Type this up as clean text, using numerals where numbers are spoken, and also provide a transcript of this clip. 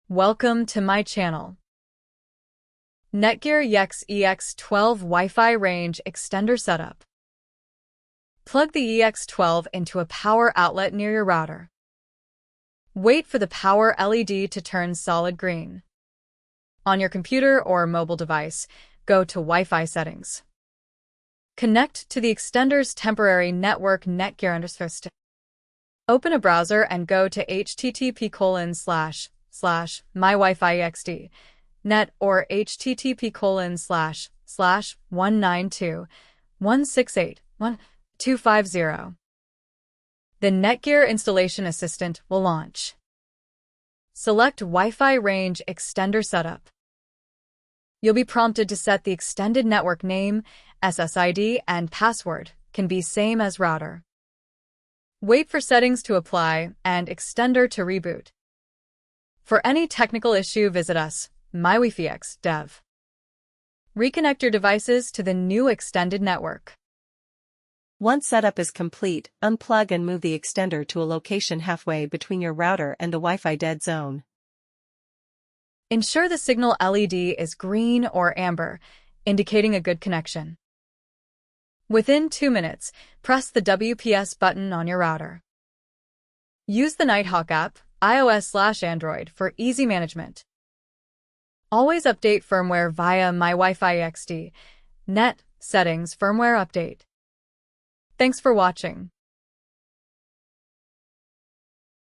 Welcome to my channel. Netgear EAX12 Wi-Fi Range Extender Setup. Plug the EAX12 into a power outlet near your router. Wait for the power LED to turn solid green. On your computer or mobile device, go to Wi-Fi settings. Connect to the extender's temporary network Netgear _. Open a browser and go to http://mywifiext.dev or http://192.168.1.250. The Netgear Installation Assistant will launch. Select Wi-Fi Range Extender Setup. You'll be prompted to set the extended network name, SSID, and password can be same as router. Wait for settings to apply and extender to reboot. For any technical issue, visit us, mywifiext.dev. Reconnect your devices to the new extended network. Once setup is complete, unplug and move the extender to a location halfway between your router and the Wi-Fi dead zone. Ensure the signal LED is green or amber, indicating a good connection. Within 2 minutes, press the WPS button on your router. Use the Nighthawk app, iOS/Android, for easy management. Always update firmware via mywifiext.dev settings firmware update. Thanks for watching.